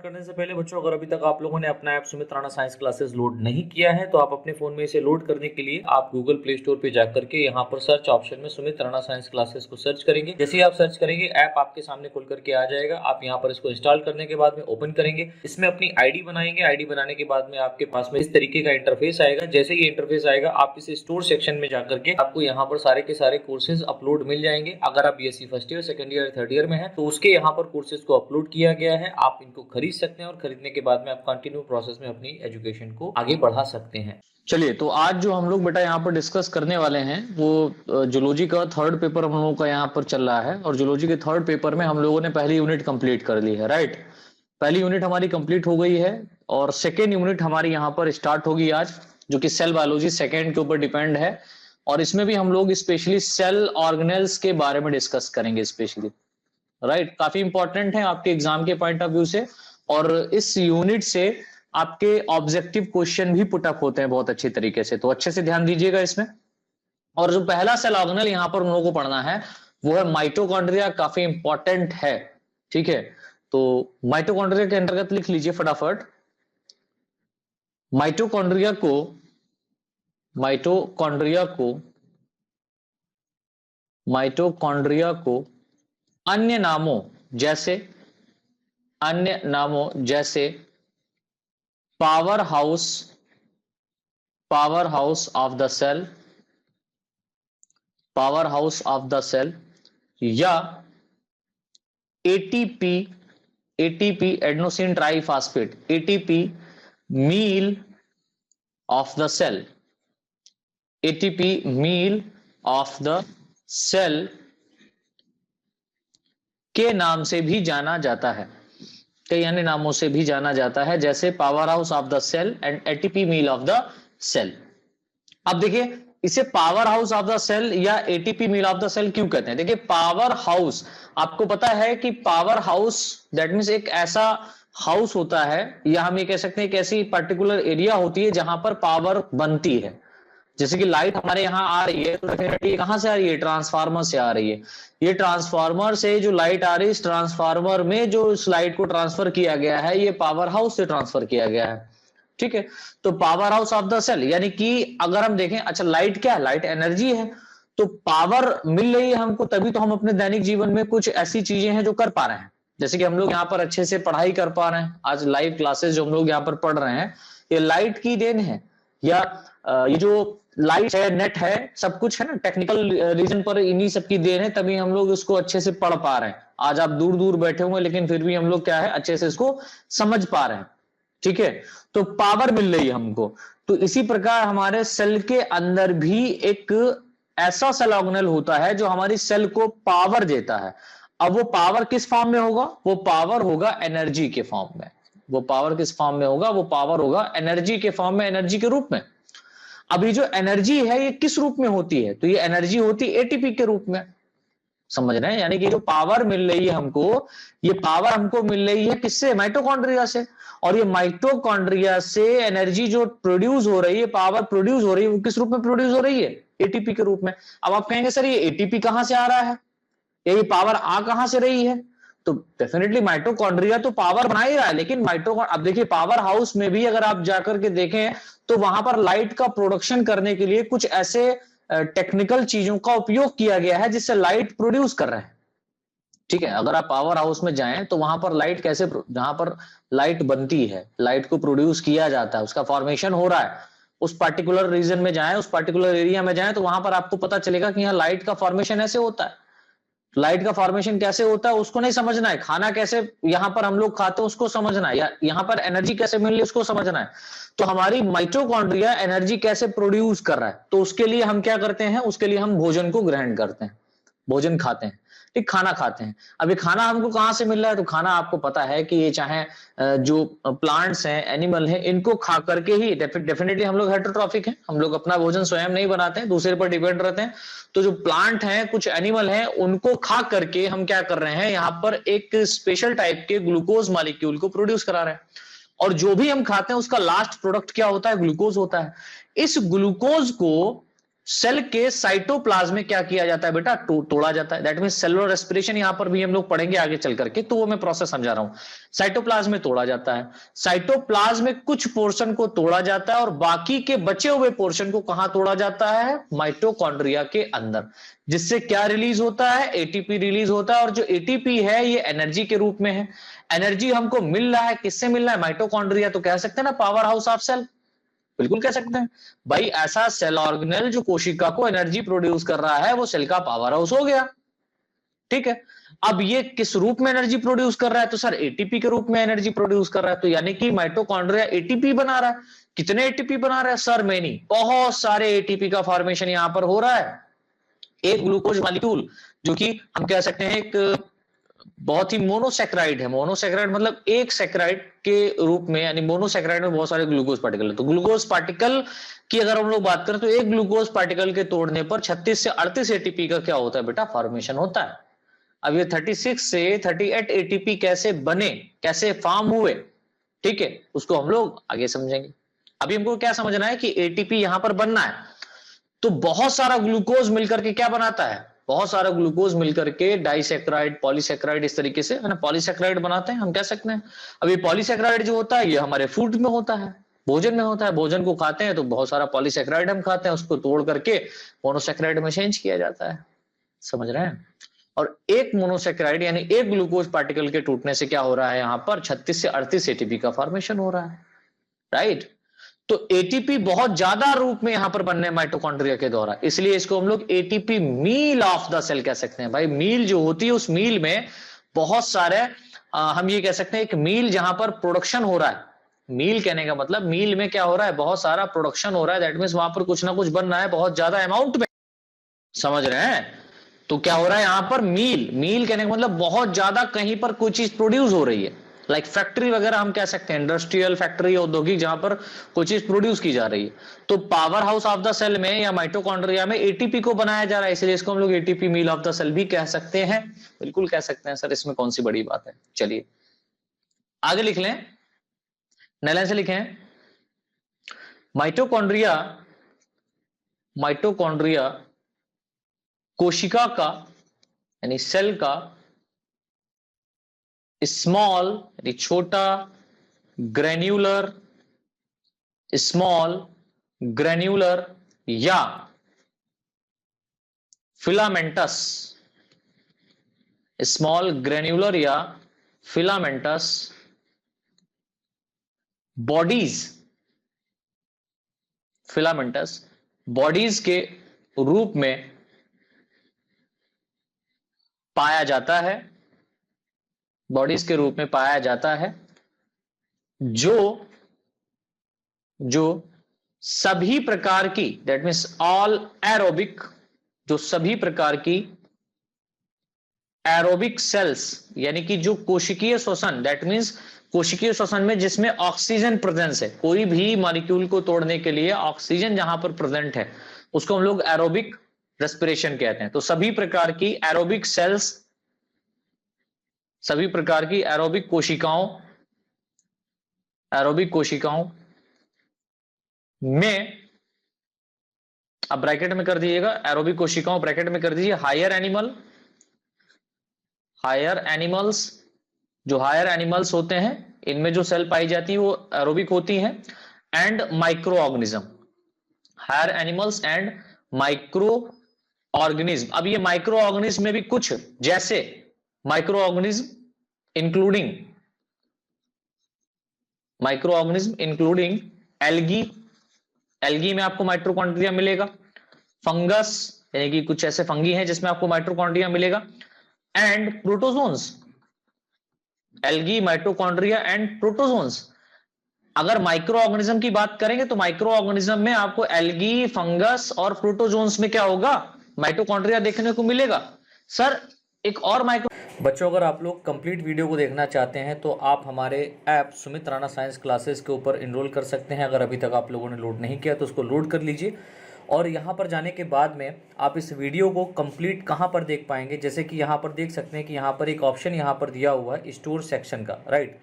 करने से पहले बच्चों, अगर अभी तक आप लोगों ने अपना app Sumit Rana science classes load नहीं किया है तो आप अपने फोन में इसे लोड करने के लिए आप गूगल प्ले स्टोर पे जाकर के यहाँ पर सर्च ऑप्शन में सुमित राणा साइंस क्लासेस को सर्च करेंगे। जैसे ही आप सर्च करेंगे ऐप आपके सामने खुल करके आ जाएगा। आप यहाँ पर इसको इंस्टॉल करने के बाद में ओपन करेंगे, इसमें अपनी आईडी बनाएंगे। आईडी बनाने के बाद में आपके पास में इस तरीके का इंटरफेस आएगा। जैसे ही इंटरफेस आएगा आप इसे स्टोर सेक्शन में जाकर के आपको यहाँ पर सारे के सारे कोर्सेज अपलोड मिल जाएंगे। अगर आप BSc first year, second year, third year में है तो उसके यहाँ पर कोर्सेज को अपलोड किया गया है। आप इनको खरीद सकते हैं और खरीदने के बाद में आप कंटिन्यू प्रोसेस में अपनी एजुकेशन को आगे बढ़ा सकते हैं। चलिए, तो आज जो हम लोग बेटा यहाँ पर डिस्कस करने वाले हैं वो जूलॉजी का थर्ड पेपर हम लोगों का यहाँ पर चल रहा है। और जूलॉजी के थर्ड पेपर में हम लोगों ने पहली यूनिट कंप्लीट कर ली है, राइट। पहली यूनिट हमारी कंप्लीट हो गई है और सेकेंड यूनिट हमारी यहाँ पर स्टार्ट होगी आज, जो कि सेल बायोलॉजी सेकेंड के ऊपर डिपेंड है। और इसमें भी हम लोग स्पेशली सेल ऑर्गेनेल्स के बारे में डिस्कस करेंगे स्पेशली, राइट। काफी इंपॉर्टेंट है आपके एग्जाम के पॉइंट ऑफ व्यू से। और इस यूनिट से आपके ऑब्जेक्टिव क्वेश्चन भी पुटअप होते हैं बहुत अच्छी तरीके से, तो अच्छे से ध्यान दीजिएगा इसमें। और जो पहला सेल ऑर्गेनेल यहाँ पर उन लोगों को पढ़ना है वो है माइटोकॉन्ड्रिया। काफी इंपॉर्टेंट है, ठीक है। तो माइटोकॉन्ड्रिया के अंतर्गत लिख लीजिए फटाफट। माइटोकॉन्ड्रिया को अन्य नामों जैसे power house of the cell या ATP adenosine triphosphate, ATP meal of the cell के नाम से भी जाना जाता है, कई अन्य नामों से भी जाना जाता है, जैसे power house of the cell and ATP meal of the cell. अब देखिए, इसे power house of the cell या ATP meal of the cell क्यों कहते हैं। देखिए, पावर हाउस, आपको पता है कि पावर हाउस दैट मींस एक ऐसा हाउस होता है, या हम ये कह सकते हैं एक ऐसी पर्टिकुलर एरिया होती है जहां पर पावर बनती है। जैसे कि लाइट हमारे यहाँ आ रही है तो डेफिनेटली कहां से आ रही है, ट्रांसफार्मर से आ रही है। ये ट्रांसफार्मर से जो लाइट आ रही है, इस ट्रांसफार्मर में जो इस लाइट को ट्रांसफर किया गया है ये पावर हाउस से ट्रांसफर किया गया है, ठीक है। तो power house of the cell, यानी कि अगर हम देखें, अच्छा लाइट क्या है, लाइट एनर्जी है। तो पावर मिल रही है हमको, तभी तो हम अपने दैनिक जीवन में कुछ ऐसी चीजें हैं जो कर पा रहे हैं। जैसे कि हम लोग यहाँ पर अच्छे से पढ़ाई कर पा रहे हैं, आज लाइव क्लासेस जो हम लोग यहाँ पर पढ़ रहे हैं ये लाइट की देन है, या ये जो लाइट है, नेट है, सब कुछ है ना, टेक्निकल रीजन पर इन्हीं सब की देन है, तभी हम लोग इसको अच्छे से पढ़ पा रहे हैं। आज आप दूर दूर बैठे हुए लेकिन फिर भी हम लोग क्या है, अच्छे से इसको समझ पा रहे हैं, ठीक है। तो पावर मिल रही है हमको। तो इसी प्रकार हमारे सेल के अंदर भी एक ऐसा सेल ऑर्गेनेल होता है जो हमारी सेल को पावर देता है। अब वो पावर किस फॉर्म में होगा, वो पावर होगा एनर्जी के फॉर्म में। वो पावर किस फॉर्म में होगा, वो पावर होगा एनर्जी के फॉर्म में, एनर्जी के रूप में। अब ये जो एनर्जी है ये किस रूप में होती है, तो ये एनर्जी होती है एटीपी के रूप में, समझ रहे हैं। यानी कि जो पावर मिल रही है हमको, ये पावर हमको मिल रही है किससे, माइटोकॉन्ड्रिया से। और ये माइटोकॉन्ड्रिया से एनर्जी जो प्रोड्यूस हो रही है, पावर प्रोड्यूस हो रही है, वो किस रूप में प्रोड्यूस हो रही है, एटीपी के रूप में। अब आप कहेंगे सर ये एटीपी कहां से आ रहा है, ये पावर आ कहां से रही है। तो डेफिनेटली माइटोकॉन्ड्रिया तो पावर बना ही रहा है, लेकिन अब देखिए पावर हाउस में भी अगर आप जाकर के देखें तो वहां पर लाइट का प्रोडक्शन करने के लिए कुछ ऐसे टेक्निकल चीजों का उपयोग किया गया है जिससे लाइट प्रोड्यूस कर रहे हैं, ठीक है। अगर आप पावर हाउस में जाएं तो वहां पर लाइट कैसे, जहां पर लाइट बनती है, लाइट को प्रोड्यूस किया जाता है, उसका फॉर्मेशन हो रहा है, उस पर्टिकुलर रीजन में जाएं, उस पर्टिकुलर एरिया में जाएं, तो वहां पर आपको पता चलेगा कि यहाँ लाइट का फॉर्मेशन ऐसे होता है। लाइट का फॉर्मेशन कैसे होता है उसको नहीं समझना है, खाना कैसे यहाँ पर हम लोग खाते हैं उसको समझना है, या यहाँ पर एनर्जी कैसे मिल रही है उसको समझना है। तो हमारी माइटोकॉन्ड्रिया एनर्जी कैसे प्रोड्यूस कर रहा है, तो उसके लिए हम क्या करते हैं, उसके लिए हम भोजन को ग्रहण करते हैं, भोजन खाते हैं, ठीक, खाना खाते हैं। अब ये खाना हमको कहां से मिल रहा है, तो खाना आपको पता है कि ये चाहे जो प्लांट्स हैं, एनिमल हैं, इनको खा करके ही, डेफिनेटली हम लोग हेटेरोट्रॉफिक हैं, हम लोग अपना भोजन स्वयं नहीं बनाते हैं, दूसरे पर डिपेंड रहते हैं। तो जो प्लांट हैं, कुछ एनिमल हैं, उनको खा करके हम क्या कर रहे हैं, यहाँ पर एक स्पेशल टाइप के ग्लूकोज मॉलिक्यूल को प्रोड्यूस करा रहे हैं। और जो भी हम खाते हैं उसका लास्ट प्रोडक्ट क्या होता है, ग्लूकोज होता है। इस ग्लूकोज को सेल के साइटोप्लाज्म में क्या किया जाता है बेटा, तोड़ा जाता है। दैट मीन सेलुलर रेस्पिरेशन यहां पर भी हम लोग पढ़ेंगे आगे चल करके, तो वो मैं प्रोसेस समझा रहा हूं। साइटोप्लाज्म में तोड़ा जाता है, साइटोप्लाज्म में कुछ पोर्शन को तोड़ा जाता है और बाकी के बचे हुए पोर्शन को कहां तोड़ा जाता है, माइटोकॉन्ड्रिया के अंदर। जिससे क्या रिलीज होता है, एटीपी रिलीज होता है। और जो एटीपी है ये एनर्जी के रूप में है। एनर्जी हमको मिल रहा है, किससे मिल रहा है, माइटोकॉन्ड्रिया। तो कह सकते हैं ना पावर हाउस ऑफ सेल, बिल्कुल कह सकते हैं भाई। ऐसा सेल ऑर्गेनेल जो कोशिका को एनर्जी प्रोड्यूस कर रहा है वो सेल का पावर हाउस हो गया। ठीक है, अब ये किस रूप में एनर्जी प्रोड्यूस कर रहा है, तो सर एटीपी के रूप में एनर्जी प्रोड्यूस कर रहा है। तो यानी कि माइटोकॉन्ड्रिया एटीपी बना रहा है। कितने एटीपी बना रहा है सर, मेनी, बहुत सारे एटीपी का फॉर्मेशन यहां पर हो रहा है। एक ग्लूकोज मॉलिक्यूल जो कि हम कह सकते हैं एक बहुत ही मोनोसेक्राइड है। मोनोसेक्राइड मतलब एक सेक्राइड के रूप में, यानी मोनोसेक्राइड में बहुत सारे ग्लूकोज पार्टिकल है। तो ग्लूकोज पार्टिकल की अगर हम लोग बात करें तो एक ग्लूकोज पार्टिकल के तोड़ने पर 36 से 38 एटीपी का क्या होता है बेटा, फॉर्मेशन होता है। अब ये 36 से 38 एटीपी कैसे बने, कैसे फॉर्म हुए, ठीक है, उसको हम लोग आगे समझेंगे। अभी हमको क्या समझना है कि एटीपी यहां पर बनना है तो बहुत सारा ग्लूकोज मिलकर के क्या बनाता है, बहुत सारा ग्लूकोज मिलकर के डाइसेक्राइड, पॉलीसेक्राइड, इस तरीके से है ना, पॉलीसेक्राइड बनाते हैं हम कह सकते हैं। अब ये पॉलीसेक्राइड जो होता है ये हमारे फूड में होता है, भोजन में होता है। भोजन को खाते हैं तो बहुत सारा पॉलीसेक्राइड हम खाते हैं, उसको तोड़ करके मोनोसेक्राइड में चेंज किया जाता है। समझ रहे हैं। और एक मोनोसेक्राइड यानी एक ग्लूकोज पार्टिकल के टूटने से क्या हो रहा है, यहां पर 36 से 38 एटीपी का फॉर्मेशन हो रहा है, राइट। तो एटीपी बहुत ज्यादा रूप में यहां पर बनने हैं माइटोकॉन्ड्रिया के द्वारा, इसलिए इसको हम लोग ATP meal of the cell कह सकते हैं। भाई मील जो होती है उस मील में बहुत सारे हम ये कह सकते हैं एक मील जहां पर प्रोडक्शन हो रहा है। मील कहने का मतलब मील में क्या हो रहा है, बहुत सारा प्रोडक्शन हो रहा है। दैट मीन्स वहां पर कुछ ना कुछ बन रहा है बहुत ज्यादा अमाउंट में। समझ रहे हैं। तो क्या हो रहा है यहां पर, मील, मील कहने का मतलब बहुत ज्यादा कहीं पर कोई चीज प्रोड्यूस हो रही है। लाइक फैक्ट्री वगैरह हम कह सकते हैं, इंडस्ट्रियल फैक्ट्री, औद्योगिक, जहां पर कोई चीज प्रोड्यूस की जा रही है। तो power house of the cell में या माइटोकॉन्ड्रिया में एटीपी को बनाया जा रहा है, इसलिए इसको हम लोग ATP meal of the cell भी कह सकते हैं। बिल्कुल कह सकते हैं सर, इसमें कौन सी बड़ी बात है। चलिए आगे लिख लें, नए लाइन से लिखें। माइटोकॉन्ड्रिया, माइटोकॉन्ड्रिया कोशिका का यानी सेल का स्मॉल यानी छोटा, ग्रेन्यूलर, स्मॉल ग्रेन्यूलर या फिलामेंटस, स्मॉल ग्रेन्यूलर या फिलामेंटस बॉडीज, फिलामेंटस बॉडीज के रूप में पाया जाता है, बॉडीज के रूप में पाया जाता है, जो जो सभी प्रकार की, दैट मीन्स ऑल एरोबिक, जो सभी प्रकार की एरोबिक सेल्स यानी कि जो कोशिकीय श्वसन, दैट मीन्स कोशिकीय श्वसन में जिसमें ऑक्सीजन प्रेजेंस है, कोई भी मॉलिक्यूल को तोड़ने के लिए ऑक्सीजन जहां पर प्रेजेंट है उसको हम लोग एरोबिक रेस्पिरेशन कहते हैं। तो सभी प्रकार की एरोबिक सेल्स, सभी प्रकार की एरोबिक कोशिकाओं, एरोबिक कोशिकाओं में, अब ब्रैकेट में कर दीजिएगा, एरोबिक कोशिकाओं ब्रैकेट में कर दीजिए, हायर एनिमल, हायर एनिमल्स, जो हायर एनिमल्स होते हैं इनमें जो सेल पाई जाती है वो एरोबिक होती हैं, and micro organism, higher animals and micro organism. अब ये माइक्रो ऑर्गेनिज्म में भी कुछ, जैसे micro organism including, micro organism including algae, algae में आपको माइटोकॉन्ड्रिया मिलेगा, फंगस यानी कि कुछ ऐसे फंगी हैं जिसमें आपको माइटोकॉन्ड्रिया मिलेगा, and protozoans, algae, mitochondria and protozoans. अगर माइक्रो ऑर्गेनिज्म की बात करेंगे तो माइक्रो ऑर्गेनिज्म में आपको एल्गी, फंगस और प्रोटोजोन्स में क्या होगा, माइटोकॉन्ड्रिया देखने को मिलेगा। सर एक और माइक्रो, बच्चों अगर आप लोग कंप्लीट वीडियो को देखना चाहते हैं तो आप हमारे app Sumit Rana science classes के ऊपर इनरोल कर सकते हैं। अगर अभी तक आप लोगों ने लोड नहीं किया तो उसको लोड कर लीजिए, और यहाँ पर जाने के बाद में आप इस वीडियो को कंप्लीट कहाँ पर देख पाएंगे, जैसे कि यहाँ पर देख सकते हैं कि यहाँ पर एक ऑप्शन यहाँ पर दिया हुआ है स्टोर सेक्शन का, राइट।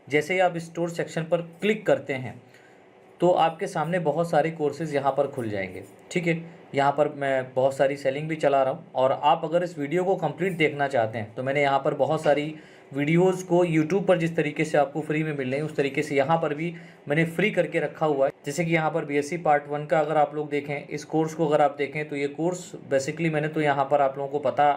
जैसे ही आप स्टोर सेक्शन पर क्लिक करते हैं तो आपके सामने बहुत सारे कोर्सेज यहाँ पर खुल जाएंगे, ठीक है। यहाँ पर मैं बहुत सारी सेलिंग भी चला रहा हूँ। और आप अगर इस वीडियो को कंप्लीट देखना चाहते हैं तो मैंने यहाँ पर बहुत सारी वीडियोस को यूट्यूब पर जिस तरीके से आपको फ्री में मिल रही है उस तरीके से यहाँ पर भी मैंने फ्री करके रखा हुआ है। जैसे कि यहाँ पर बीएससी पार्ट 1 का अगर आप लोग देखें, इस कोर्स को अगर आप देखें तो ये कोर्स बेसिकली मैंने तो यहाँ पर आप लोगों को पता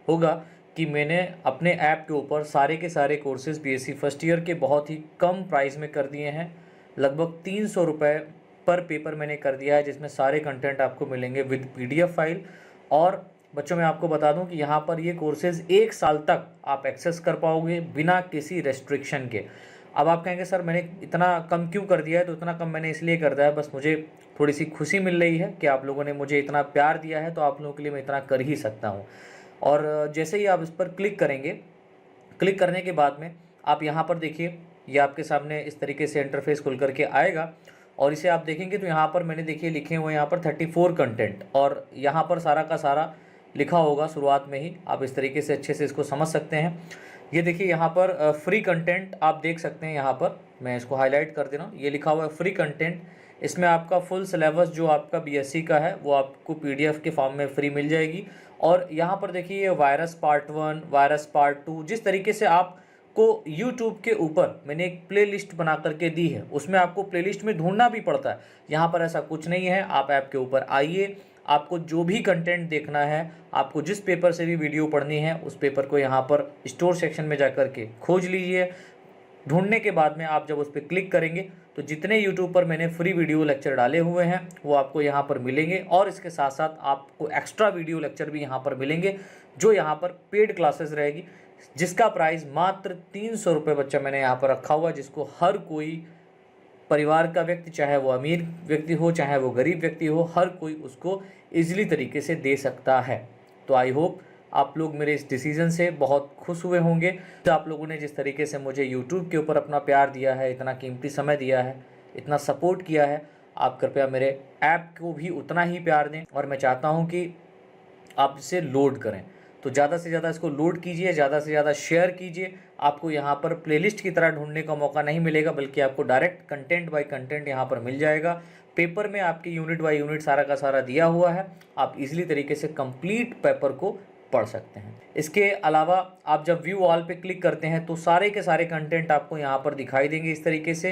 होगा कि मैंने अपने ऐप के ऊपर सारे के सारे कोर्सेज़ बीएससी फर्स्ट ईयर के बहुत ही कम प्राइस में कर दिए हैं। लगभग 300 रुपये पर पेपर मैंने कर दिया है, जिसमें सारे कंटेंट आपको मिलेंगे विद पीडीएफ फाइल। और बच्चों मैं आपको बता दूं कि यहाँ पर ये कोर्सेज़ 1 साल तक आप एक्सेस कर पाओगे बिना किसी रेस्ट्रिक्शन के। अब आप कहेंगे सर मैंने इतना कम क्यों कर दिया है, तो इतना कम मैंने इसलिए कर दिया है, बस मुझे थोड़ी सी खुशी मिल रही है कि आप लोगों ने मुझे इतना प्यार दिया है, तो आप लोगों के लिए मैं इतना कर ही सकता हूँ। और जैसे ही आप इस पर क्लिक करेंगे, क्लिक करने के बाद में आप यहाँ पर देखिए, ये आपके सामने इस तरीके से इंटरफेस खुल करके आएगा। और इसे आप देखेंगे तो यहाँ पर मैंने देखिए लिखे हुए यहाँ पर 34 कंटेंट, और यहाँ पर सारा का सारा लिखा होगा शुरुआत में ही, आप इस तरीके से अच्छे से इसको समझ सकते हैं। ये देखिए यहाँ पर फ्री कंटेंट आप देख सकते हैं, यहाँ पर मैं इसको हाईलाइट कर दे रहा हूँ, ये लिखा हुआ है फ्री कंटेंट। इसमें आपका फुल सिलेबस जो आपका बीएससी का है वो आपको पीडीएफ के फॉर्म में फ्री मिल जाएगी। और यहाँ पर देखिए ये वायरस पार्ट 1, वायरस पार्ट 2, जिस तरीके से आपको यूट्यूब के ऊपर मैंने एक प्लेलिस्ट बना करके दी है, उसमें आपको प्लेलिस्ट में ढूंढना भी पड़ता है। यहाँ पर ऐसा कुछ नहीं है, आप ऐप के ऊपर आइए, आपको जो भी कंटेंट देखना है, आपको जिस पेपर से भी वीडियो पढ़नी है, उस पेपर को यहाँ पर स्टोर सेक्शन में जा कर के खोज लीजिए। ढूंढने के बाद में आप जब उस पर क्लिक करेंगे तो जितने यूट्यूब पर मैंने फ्री वीडियो लेक्चर डाले हुए हैं वो आपको यहाँ पर मिलेंगे। और इसके साथ साथ आपको एक्स्ट्रा वीडियो लेक्चर भी यहाँ पर मिलेंगे, जो यहाँ पर पेड क्लासेस रहेगी, जिसका प्राइस मात्र 300 रुपये बच्चा मैंने यहाँ पर रखा हुआ, जिसको हर कोई परिवार का व्यक्ति, चाहे वो अमीर व्यक्ति हो चाहे वो गरीब व्यक्ति हो, हर कोई उसको ईजिली तरीके से दे सकता है। तो आई होप आप लोग मेरे इस डिसीज़न से बहुत खुश हुए होंगे। तो आप लोगों ने जिस तरीके से मुझे यूट्यूब के ऊपर अपना प्यार दिया है, इतना कीमती समय दिया है, इतना सपोर्ट किया है, आप कृपया मेरे ऐप को भी उतना ही प्यार दें। और मैं चाहता हूं कि आप इसे लोड करें, तो ज़्यादा से ज़्यादा इसको लोड कीजिए, ज़्यादा से ज़्यादा शेयर कीजिए। आपको यहाँ पर प्लेलिस्ट की तरह ढूंढने का मौका नहीं मिलेगा, बल्कि आपको डायरेक्ट कंटेंट बाय कंटेंट यहाँ पर मिल जाएगा। पेपर में आपके यूनिट बाय यूनिट सारा का सारा दिया हुआ है, आप इजीली तरीके से कंप्लीट पेपर को पढ़ सकते हैं। इसके अलावा आप जब व्यू ऑल पे क्लिक करते हैं तो सारे के सारे कंटेंट आपको यहाँ पर दिखाई देंगे इस तरीके से।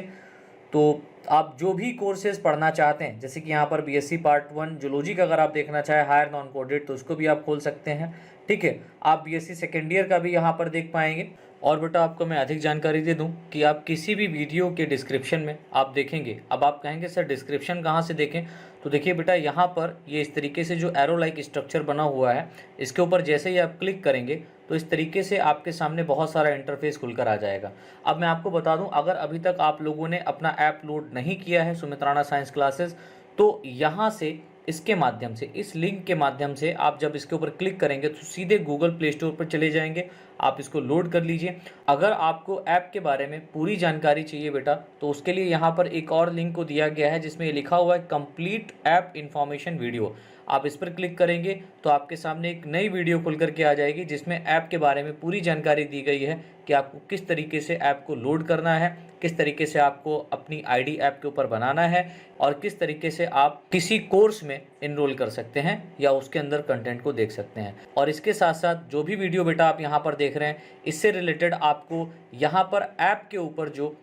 तो आप जो भी कोर्सेज पढ़ना चाहते हैं, जैसे कि यहाँ पर बीएससी पार्ट 1 जूलॉजी का अगर आप देखना चाहें हायर नॉन कोडेड, तो उसको भी आप खोल सकते हैं। ठीक है, आप बीएससी सेकेंड ईयर का भी यहाँ पर देख पाएंगे। और बेटा आपको मैं अधिक जानकारी दे दूं कि आप किसी भी वीडियो के डिस्क्रिप्शन में आप देखेंगे, अब आप कहेंगे सर डिस्क्रिप्शन कहाँ से देखें, तो देखिए बेटा यहाँ पर ये इस तरीके से जो एरो लाइक स्ट्रक्चर बना हुआ है, इसके ऊपर जैसे ही आप क्लिक करेंगे तो इस तरीके से आपके सामने बहुत सारा इंटरफेस खुलकर आ जाएगा। अब मैं आपको बता दूं, अगर अभी तक आप लोगों ने अपना ऐप लोड नहीं किया है सुमित राणा साइंस क्लासेस, तो यहाँ से इसके माध्यम से, इस लिंक के माध्यम से आप जब इसके ऊपर क्लिक करेंगे तो सीधे गूगल प्ले स्टोर पर चले जाएंगे, आप इसको लोड कर लीजिए। अगर आपको ऐप के बारे में पूरी जानकारी चाहिए बेटा, तो उसके लिए यहाँ पर एक और लिंक को दिया गया है जिसमें ये लिखा हुआ है कंप्लीट ऐप इन्फॉर्मेशन वीडियो। आप इस पर क्लिक करेंगे तो आपके सामने एक नई वीडियो खुल करके आ जाएगी, जिसमें ऐप के बारे में पूरी जानकारी दी गई है कि आपको किस तरीके से ऐप को लोड करना है, किस तरीके से आपको अपनी आईडी ऐप के ऊपर बनाना है, और किस तरीके से आप किसी कोर्स में इनरोल कर सकते हैं या उसके अंदर कंटेंट को देख सकते हैं। और इसके साथ साथ जो भी वीडियो बेटा आप यहाँ पर देख रहे हैं, इससे रिलेटेड आपको यहाँ पर ऐप के ऊपर जो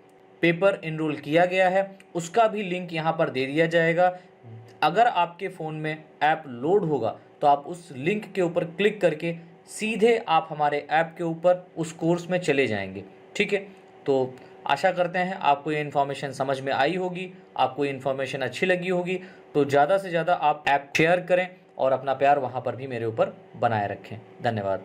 पेपर इनरोल किया गया है उसका भी लिंक यहाँ पर दे दिया जाएगा। अगर आपके फ़ोन में ऐप लोड होगा तो आप उस लिंक के ऊपर क्लिक करके सीधे आप हमारे ऐप के ऊपर उस कोर्स में चले जाएंगे। ठीक है, तो आशा करते हैं आपको ये इन्फॉर्मेशन समझ में आई होगी, आपको ये इन्फॉर्मेशन अच्छी लगी होगी। तो ज़्यादा से ज़्यादा आप ऐप शेयर करें और अपना प्यार वहाँ पर भी मेरे ऊपर बनाए रखें। धन्यवाद।